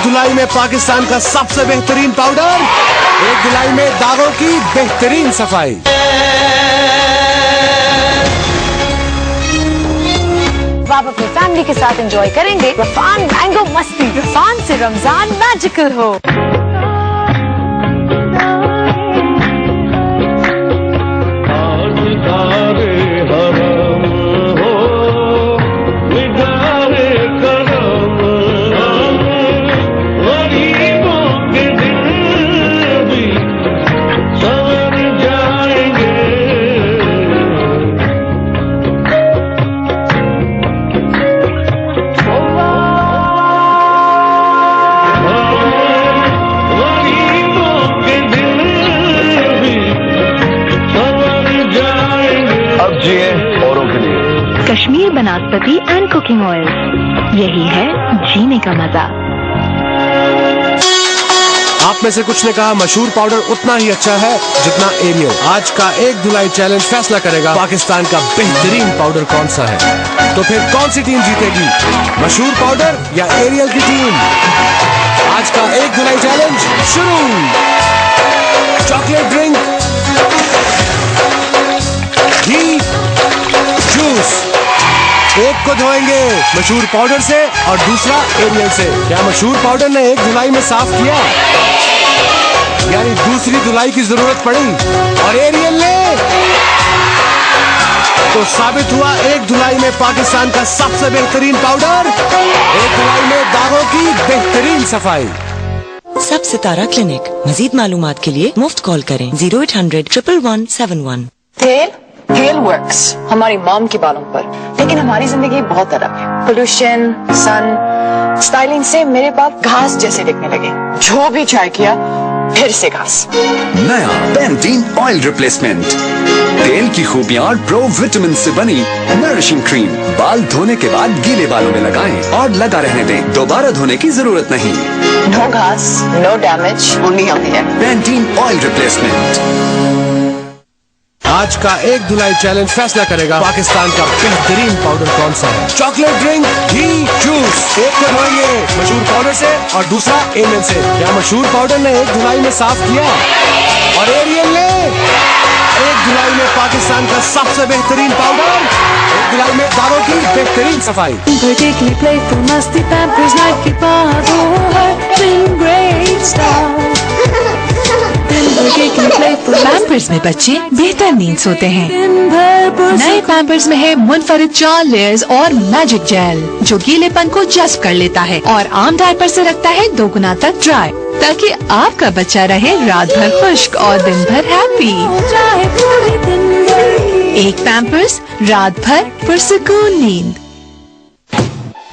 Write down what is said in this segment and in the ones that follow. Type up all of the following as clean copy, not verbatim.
धुलाई में पाकिस्तान का सबसे बेहतरीन पाउडर, एक धुलाई में दागों की बेहतरीन सफाई। आप अपनी फैमिली के साथ एंजॉय करेंगे रफान मैंगो मस्ती। रफान से रमजान मैजिकल हो। कश्मीर बनास्पति एंड कुकिंग ऑयल, यही है जीने का मजा। आप में से कुछ ने कहा मशहूर पाउडर उतना ही अच्छा है जितना एरियल। आज का एक धुलाई चैलेंज फैसला करेगा पाकिस्तान का बेहतरीन पाउडर कौन सा है। तो फिर कौन सी टीम जीतेगी, मशहूर पाउडर या एरियल की टीम? आज का एक धुलाई चैलेंज शुरू। चॉकलेट ड्रिंक, घी, जूस, एक को धोएंगे मशहूर पाउडर से और दूसरा एरियल से। क्या मशहूर पाउडर ने एक धुलाई में साफ किया, यानी दूसरी धुलाई की जरूरत पड़ी, और एरियल ने तो साबित हुआ एक धुलाई में पाकिस्तान का सबसे बेहतरीन पाउडर, एक धुलाई में दागों की बेहतरीन सफाई। सब सितारा क्लिनिक। मजीद मालूमात के लिए मुफ्त कॉल करें 0800 111 71। हेल वर्क्स हमारी मॉम के बालों पर, लेकिन हमारी जिंदगी बहुत अलग है। पोल्यूशन, सन, स्टाइलिंग से मेरे बाल घास जैसे दिखने लगे। जो भी ट्राई किया फिर से घास। नया पैंटीन ऑयल रिप्लेसमेंट, तेल की खूबियां और प्रो विटामिन से बनी नरिशिंग क्रीम। बाल धोने के बाद गीले बालों में लगाएं और लगा रहने दें, दोबारा धोने की जरूरत नहीं। नो घास, नो डैमेज, ओनली हेल्दी है। Pantene oil replacement. आज का एक धुलाई चैलेंज फैसला करेगा पाकिस्तान का बेहतरीन पाउडर कौन सा है। चॉकलेट ड्रिंक, घी, जूस, एक को धोएंगे मशहूर पाउडर से और दूसरा एरियल से। क्या मशहूर पाउडर ने एक धुलाई में साफ किया, और एरियल ने एक धुलाई में पाकिस्तान का सबसे बेहतरीन पाउडर, एक धुलाई में दागों की बेहतरीन सफाई। पैम्पर्स में बच्चे बेहतर नींद सोते हैं। नए पैम्पर्स में है मुनफरिद 4 लेयर्स और मैजिक जेल, जो गीलेपन को जज़्ब कर लेता है और आम डायपर से रखता है 2 गुना तक ड्राई, ताकि आपका बच्चा रहे रात भर खुश्क और दिन भर हैप्पी। एक पैम्पर्स, रात भर पुरसुकून नींद।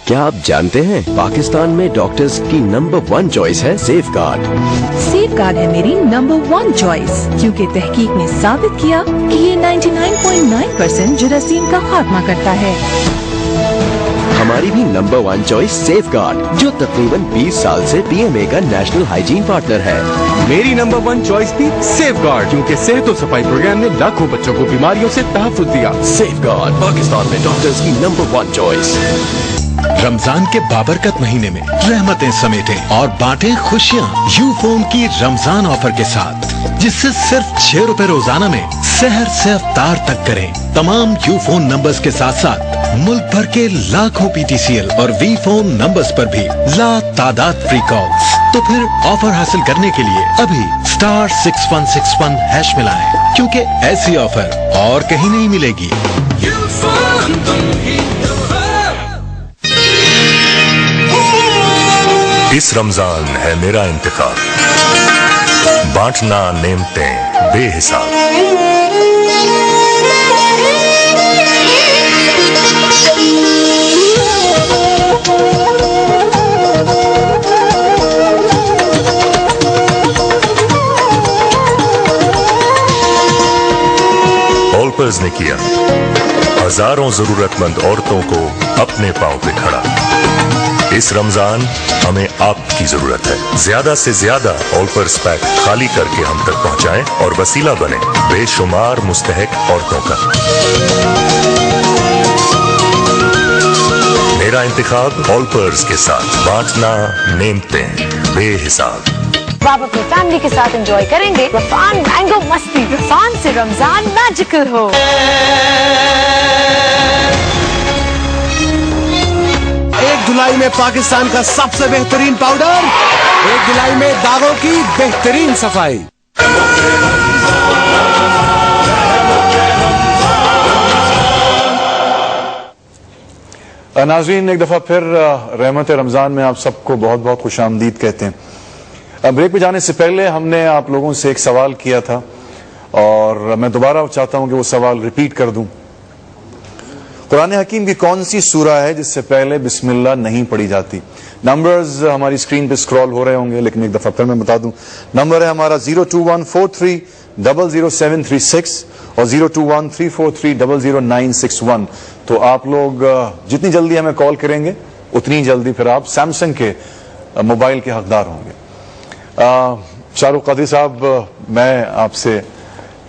क्या आप जानते हैं पाकिस्तान में डॉक्टर्स की नंबर 1 चॉइस है सेफगार्ड। सेफगार्ड है मेरी नंबर 1 चॉइस, क्योंकि तहकीक ने साबित किया कि ये 99.9% जरासीम का खात्मा करता है। हमारी भी नंबर 1 चॉइस सेफगार्ड, जो तकरीबन 20 साल से पीएमए का नेशनल हाइजीन पार्टनर है। मेरी नंबर 1 चॉइस थी सेफगार्ड, क्योंकि सेहत और सफाई प्रोग्राम ने लाखों बच्चों को बीमारियों से तहफ़्फ़ुज़ दिया। सेफगार्ड पाकिस्तान में डॉक्टर्स की नंबर 1 चॉइस। रमजान के बाबरकत महीने में रहमतें समेटें और बांटें खुशियाँ यूफोन की रमजान ऑफर के साथ, जिससे सिर्फ 6 रुपए रोजाना में सहर से अफ्तार तक करें। तमाम यूफोन नंबर्स के साथ साथ मुल्क भर के लाखों PTCL और वी फोन नंबर्स पर भी ला तादाद फ्री कॉल्स। तो फिर ऑफर हासिल करने के लिए अभी *6161# मिलाएं, क्योंकि ऐसी ऑफर और कहीं नहीं मिलेगी। इस रमजान है मेरा इंतखाब, बांटना नेमतें बेहिसाब। ऑल्पर्स ने किया हजारों जरूरतमंद औरतों को अपने पांव पे खड़ा। इस रमजान हमें आपकी जरूरत है। ज्यादा से ज्यादा ऑल्पर्स पैक खाली करके हम तक पहुंचाएं और वसीला बने बेशुमार मुस्तहक औरतों का। मेरा इंतखाब ऑलपर्स के साथ बांटना नेमतें बेहिसाब। आप अपनी फैमिली के साथ एंजॉय करेंगे रफान मैंगो मस्ती। रफान से रमजान मैजिकल हो। एक धुलाई में पाकिस्तान का सबसे बेहतरीन पाउडर, एक धुलाई में दागों की बेहतरीन सफाई। नाज़रीन, एक दफ़ा फिर रहमत रमज़ान में आप सबको बहुत बहुत खुश आमदीद कहते हैं। ब्रेक पे जाने से पहले हमने आप लोगों से एक सवाल किया था और मैं दोबारा चाहता हूं कि वो सवाल रिपीट कर दूं। कुरान हकीम की कौन सी सूरा है जिससे पहले बिस्मिल्लाह नहीं पढ़ी जाती? नंबर्स हमारी स्क्रीन पे स्क्रॉल हो रहे होंगे, लेकिन एक दफा फिर मैं बता दूं। नंबर है हमारा 02143000736 और 02134300961। तो आप लोग जितनी जल्दी हमें कॉल करेंगे उतनी जल्दी फिर आप सैमसंग के मोबाइल के हकदार होंगे। शाहरुख कादरी साहब, मैं आपसे,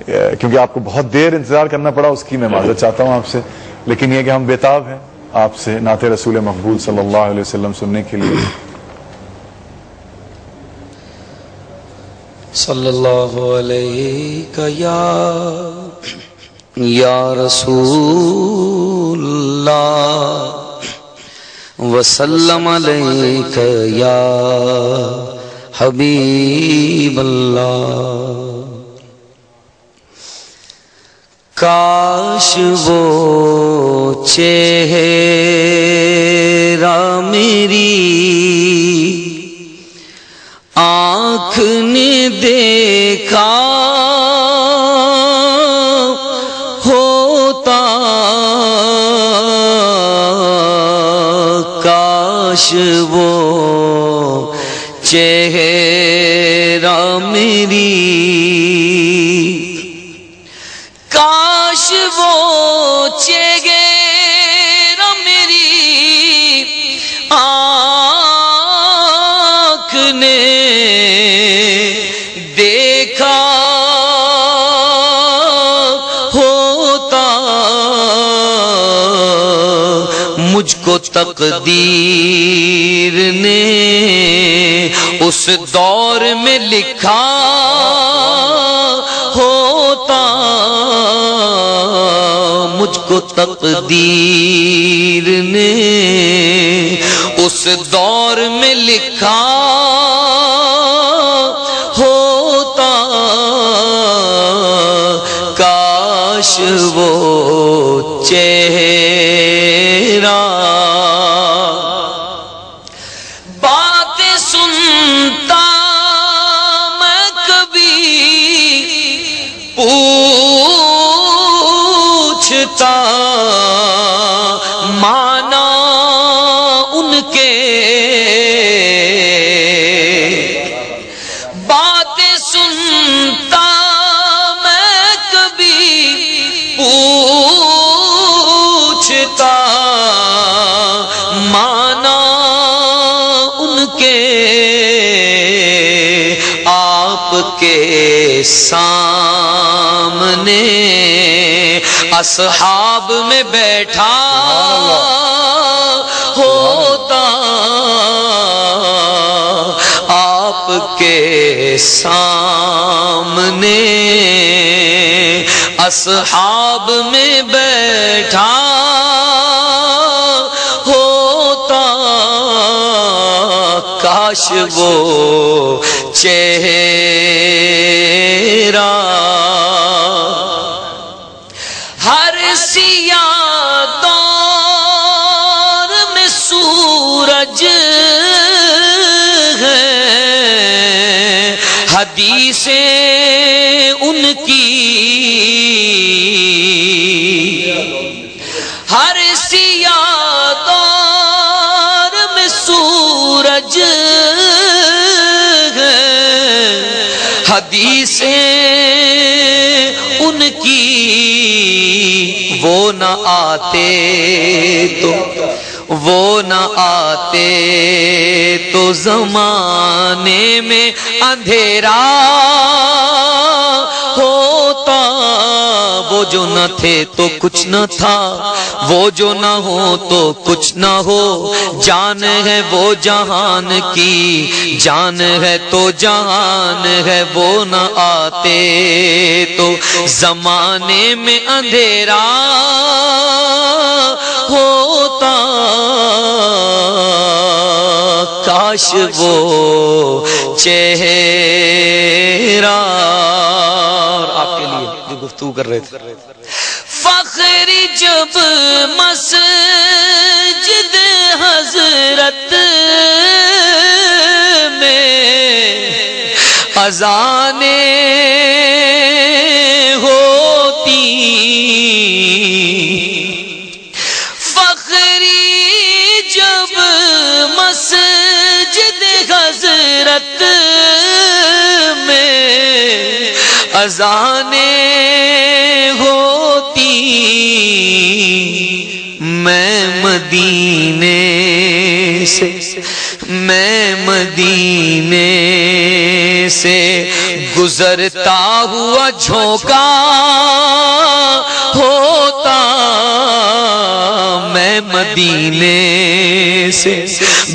क्योंकि आपको बहुत देर इंतजार करना पड़ा, उसकी मैं माजरत चाहता हूं आपसे, लेकिन यह कि हम बेताब हैं आपसे नाते रसूल मकबूल सल्लल्लाहु अलैहि वसल्लम सुनने के लिए। सल्लल्लाहु अलैहि या रसूलल्लाह वसल्लम अलैका या हबीब अल्लाह। काश वो चेहरा मेरी आँख ने देखा होता, काश वो चेहरा मेरी, काश वो चेहरा मेरी आँख ने देखा होता, मुझको तकदीर ने उस दौर में लिखा होता, मुझको तकदीर ने उस दौर में लिखा होता, काश वो चेहरा। बातें सुनता मैं कभी पूछता, माना उनके, बातें सुनता मैं कभी पूछता, माना उनके, आपके सामने असहाब में बैठा होता, आपके सामने असहाब में बैठा होता, काश वो चेहरा। हर सिया दौर में सूरज है, हदीसें उनकी, हर सिया दौर में सूरज है, हदीसें उनकी, वो न आते तो, वो न आते तो ज़माने में अंधेरा होता, वो جو نہ تھے تو کچھ نہ تھا، وہ جو نہ ہو تو کچھ نہ ہو، جان ہے وہ جہان کی، جان ہے تو جہان ہے، وہ نہ آتے تو زمانے میں اندھیرا ہوتا، کاش وہ چہرہ، آپ کے لیے جو گفتگو کر رہے تھے، فخری جب مسجد حضرت میں اذانیں ہوتی، فخری جب مسجد حضرت میں اذانیں ہوتی، میں مدینے سے گزرتا ہوا جھونکا ہوتا، میں مدینے سے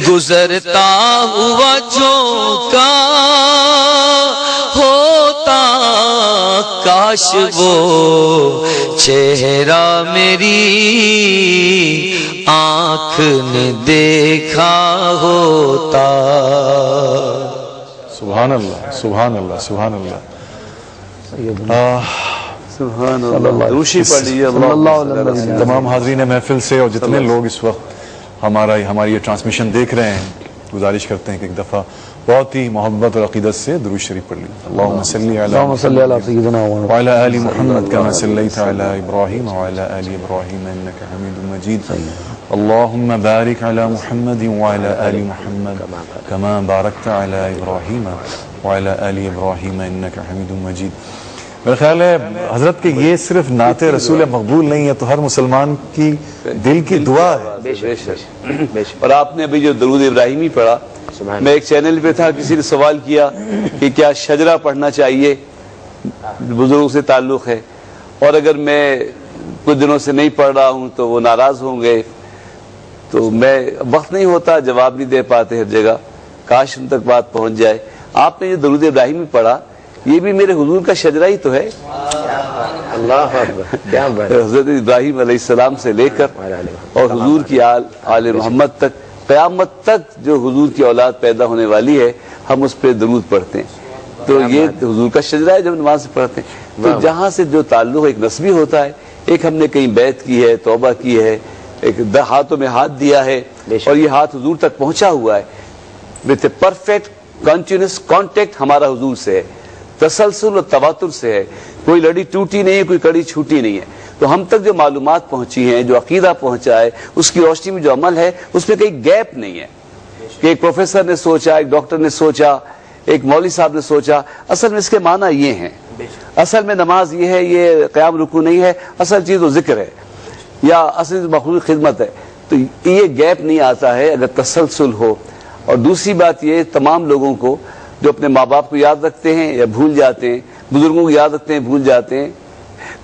گزرتا ہوا جھونکا ہوتا، کاش وہ چہرہ میری آنکھ نے دیکھا ہوتا۔ سبحان اللہ، سبحان اللہ، سبحان اللہ، سبحان اللہ، روشی پڑھ لیجیے تمام حاضرین محفل سے اور جتنے لوگ اس وقت ہماری یہ ٹرانسمیشن دیکھ رہے ہیں، گزارش کرتے ہیں کہ ایک دفعہ بہت ہی محبت اور عقیدت سے درود شریف پڑھ لیجیے۔ اللہم صلی علی سیدنا وعلی آل محمد کما صلیت علی ابراہیم وعلی آل ابراہیم انک حمید مجید، اللہم بارک علی محمد وعلی آل محمد کما بارکت علی ابراہیم وعلی آل ابراہیم انک حمید مجید۔ میرا خیال ہے حضرت کہ یہ صرف نعت رسول مقبول نہیں ہے، تو ہر مسلمان کی دل کی دعا ہے۔ اور آپ نے ابھی جو درود ابراہیمی پڑھا، میں ایک چینل پہ تھا، کسی نے سوال کیا کہ کیا شجرہ پڑھنا چاہیے، بزرگوں سے تعلق ہے، اور اگر میں کچھ دنوں سے نہیں پڑھ رہا ہوں تو وہ ناراض ہوں گے، تو میں وقت نہیں ہوتا، جواب نہیں دے پاتے ہر جگہ، کاش ان تک بات پہنچ جائے۔ آپ نے جو درود ابراہیمی پڑھا، یہ بھی میرے حضور کا شجرہ ہی تو ہے، اللہ حضرت ابراہیم علیہ السلام سے لے کر اور حضور کی آل محمد تک، قیامت تک جو حضور کی اولاد پیدا ہونے والی ہے، ہم اس پہ درود پڑھتے ہیں، تو یہ حضور کا شجرہ ہے جب نماز سے پڑھتے ہیں۔ تو جہاں سے جو تعلق ایک نسبی ہوتا ہے، ایک ہم نے کہیں بیعت کی ہے، توبہ کی ہے، ایک ہاتھوں میں ہاتھ دیا ہے، اور یہ ہاتھ حضور تک پہنچا ہوا ہے، with a perfect continuous contact ہمارا حضور سے ہے، تسلسل اور تواتر سے ہے، کوئی لڑی ٹوٹی نہیں ہے، کوئی کڑی چھوٹی نہیں ہے۔ تو ہم تک جو معلومات پہنچی ہیں، جو عقیدہ پہنچا ہے، اس کی روشنی میں جو عمل ہے، اس میں کوئی گیپ نہیں ہے کہ ایک پروفیسر نے سوچا، ایک ڈاکٹر نے سوچا، ایک مولوی صاحب نے سوچا۔ اصل میں اس کے معنی یہ ہیں، اصل میں نماز یہ ہے، یہ قیام رکوع نہیں ہے، اصل چیز وہ ذکر ہے یا اصل مخلوق خدمت ہے۔ تو یہ گیپ نہیں آتا ہے اگر تسلسل ہو۔ اور دوسری بات یہ، تمام لوگوں کو جو اپنے ماں باپ کو یاد رکھتے ہیں یا بھول جاتے ہیں، بزرگوں کو یاد رکھتے ہیں بھول جاتے ہیں،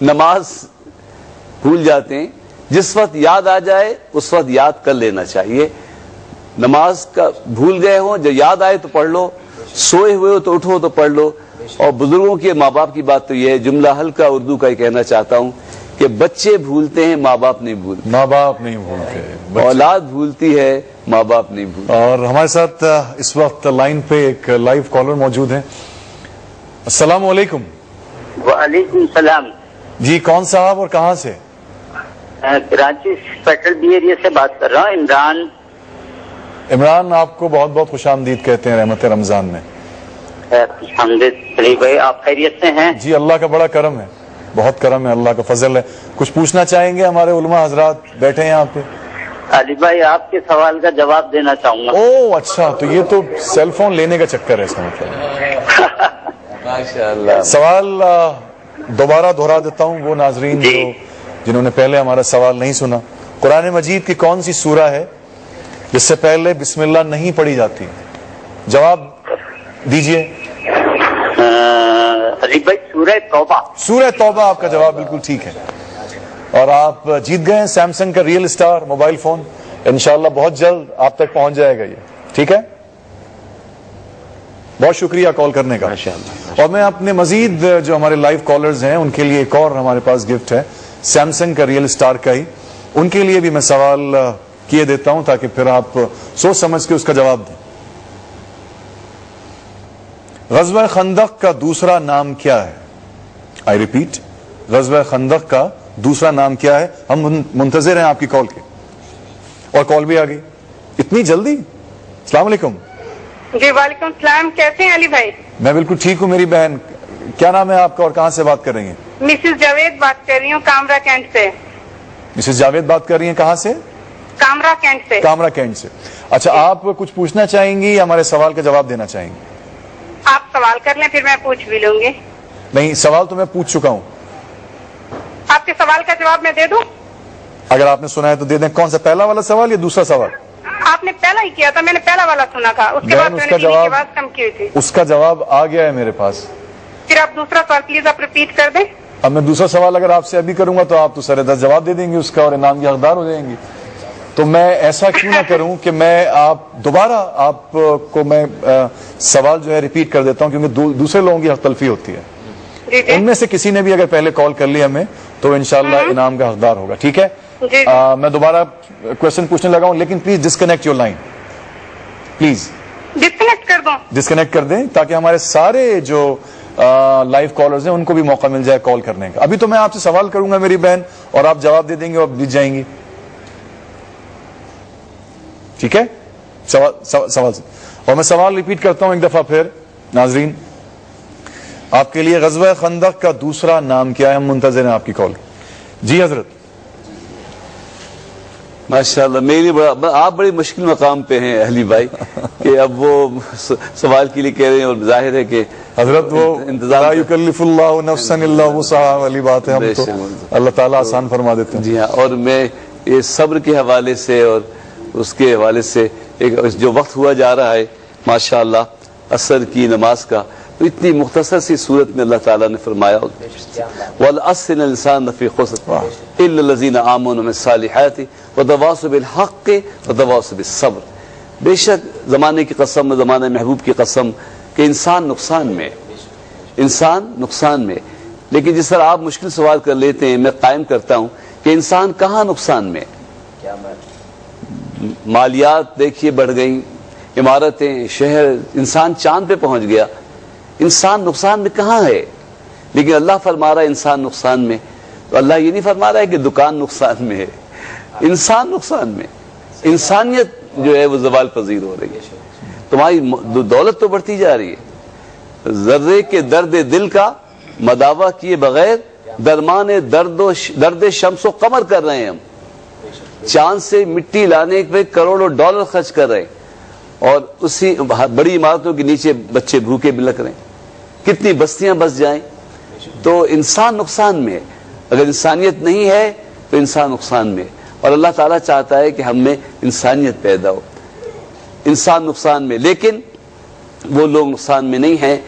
نماز بھول جاتے ہیں، جس وقت یاد آ جائے اس وقت یاد کر لینا چاہیے۔ نماز کا بھول گئے ہوں، جب یاد آئے تو پڑھ لو، سوئے ہوئے ہو تو اٹھو تو پڑھ لو۔ اور بزرگوں کے ماں باپ کی بات تو یہ ہے، جملہ ہلکا اردو کا یہ کہنا چاہتا ہوں کہ بچے بھولتے ہیں، ماں باپ نہیں بھولتے، ماں باپ نہیں بھولتے، اولاد بھولتی ہے، ماں باپ نہیں بھولتے۔ اور ہمارے ساتھ اس وقت لائن پہ ایک لائیو کالر موجود ہیں۔ السلام علیکم۔ وعلیکم السلام جی، کون صاحب اور کہاں سے؟ کراچی پیٹرل بی ایریا سے بات کر رہا ہوں، عمران۔ عمران، آپ کو بہت بہت خوش آمدید کہتے ہیں رحمت رمضان میں۔ خوش آمدید سلیم بھائی، آپ خیریت سے ہیں؟ جی، اللہ کا بڑا کرم ہے، بہت کرم ہے، اللہ کا فضل ہے۔ کچھ پوچھنا چاہیں گے؟ ہمارے علماء حضرات بیٹھے ہیں یہاں پہ۔ علی بھائی، آپ کے سوال کا جواب دینا چاہوں گا۔ اوہ اچھا، تو یہ تو سیل فون لینے کا چکر ہے اس کا مطلب۔ ماشاءاللہ۔ سوال دوبارہ دہرا دیتا ہوں وہ ناظرین جنہوں نے پہلے ہمارا سوال نہیں سنا۔ قرآن مجید کی کون سی سورہ ہے جس سے پہلے بسم اللہ نہیں پڑھی جاتی؟ جواب دیجئے۔ रिक भाई सूरह तौबा। सूरह तौबा आपका जवाब बिल्कुल ठीक है और आप जीत गए हैं सैमसंग का रियल स्टार मोबाइल फोन। इंशाल्लाह बहुत जल्द आप तक पहुंच जाएगा ये, ठीक है। बहुत शुक्रिया कॉल करने का। और मैं अपने मजीद जो हमारे लाइव कॉलर्स हैं उनके लिए एक और हमारे पास गिफ्ट है सैमसंग का रियल स्टार का ही, उनके लिए भी मैं सवाल किए देता हूं ताकि फिर आप सोच समझ के उसका जवाब दें। ग़ज़वा खंदक का दूसरा नाम क्या है? आई रिपीट, ग़ज़वा खंदक का दूसरा नाम क्या है? हम मुंतज़िर हैं आपकी कॉल के, और कॉल भी आ गई इतनी जल्दी। अस्सलाम वालेकुम। जी वालेकुम सलाम, कैसे हैं अली भाई? मैं बिल्कुल ठीक हूँ मेरी बहन, क्या नाम है आपका और कहाँ से बात कर रही हैं? मिसेस जावेद बात कर रही हूँ कामरा कैंट से। मिसेस जावेद बात कर रही हैं कहाँ से? कामरा कैंट से। कामरा कैंट से। अच्छा, आप कुछ पूछना चाहेंगी या हमारे सवाल का जवाब देना चाहेंगी? आप सवाल कर लें फिर मैं पूछ भी लूंगी। नहीं, सवाल तो मैं पूछ चुका हूँ। आपके सवाल का जवाब मैं दे दूं? अगर आपने सुना है तो दे दें। कौन सा, पहला वाला सवाल या दूसरा सवाल? आपने पहला ही किया था, मैंने पहला वाला सुना था, उसके बाद मैंने दीदी की आवाज कम की थी। उसका जवाब आ गया है मेरे पास। फिर आप दूसरा सवाल प्लीज आप रिपीट कर दें। अब मैं दूसरा सवाल अगर आपसे अभी करूंगा तो आप तो सरे 10 जवाब दे देंगे उसका और इनाम की हकदार हो जाएंगी। तो मैं ऐसा क्यों ना करूं कि मैं आप दोबारा आपको मैं सवाल जो है रिपीट कर देता हूं, क्योंकि दूसरे लोगों की हक तलफी होती है। उनमें से किसी ने भी अगर पहले कॉल कर लिया हमें तो इंशाल्लाह इनाम का हकदार होगा, ठीक है। मैं दोबारा क्वेश्चन पूछने लगा हूं, लेकिन please disconnect your line, please disconnect कर दो। डिस्कनेक्ट कर दें ताकि हमारे सारे जो लाइव कॉलर्स हैं उनको भी मौका मिल जाए कॉल करने का। अभी तो मैं आपसे सवाल करूंगा मेरी बहन और आप जवाब दे देंगे और जीत जाएंगी, ठीक है। सवाल से और मैं सवाल रिपीट करता हूं एक दफा फिर नाजरीन, आपके लिए ग़ज़वा खंदक का दूसरा नाम क्या है? हम मुंतज़िर हैं आपकी कॉल। जी हजरत। माशाल्लाह, मेरी आप बड़ी मुश्किल मकाम पे हैं अली भाई कि अब वो सवाल के लिए कह रहे हैं और जाहिर है कि हजरत वो ला युकल्लिफुल्लाहु नफ्सन इल्ला वुसअहा वाली बात है, हम तो अल्लाह ताला आसान फरमा देते हैं। जी हाँ, और मैं ये सब्र के हवाले से और उसके हवाले से एक जो वक्त हुआ जा रहा है माशाल्लाह असर की नमाज का, तो इतनी मुख्तसर सी सूरत में अल्लाह ताला ने फरमाया वल अस्र इन्नल इंसान लफी खुस्र इल्ला लज़ीना आमनू व सालिहाति व तवासौ बिल हक़्क़ि व तवासौ बिस सब्र। बेशक ज़माने की कसम, ज़माने महबूब की कसम कि इंसान नुकसान में, इंसान नुकसान में। लेकिन जिस तरह आप मुश्किल सवाल कर लेते हैं, मैं कायम करता हूँ कि इंसान कहाँ नुकसान में? मालियात देखिए बढ़ गई, इमारतें, शहर, इंसान चांद पे पहुंच गया, इंसान नुकसान में कहाँ है? लेकिन अल्लाह फरमा रहा है इंसान नुकसान में। तो अल्लाह ये नहीं फरमा रहा है कि दुकान नुकसान में है, इंसान नुकसान में। इंसानियत जो है वो ज़वाल पजीर हो रही है, तुम्हारी दौलत तो बढ़ती जा रही है। जर्रे के दर्द दिल का मदावा किए बगैर दरमान दर्द शम्सो कमर कर रहे हैं हम। चांद से मिट्टी लाने पे करोड़ों डॉलर खर्च कर रहे हैं और उसी बड़ी इमारतों के नीचे बच्चे भूखे बिलक रहे हैं। कितनी बस्तियां बस जाएं। तो इंसान नुकसान में है, अगर इंसानियत नहीं है तो इंसान नुकसान में। और अल्लाह ताला चाहता है कि हम में इंसानियत पैदा हो। इंसान नुकसान में, लेकिन वो लोग नुकसान में नहीं हैं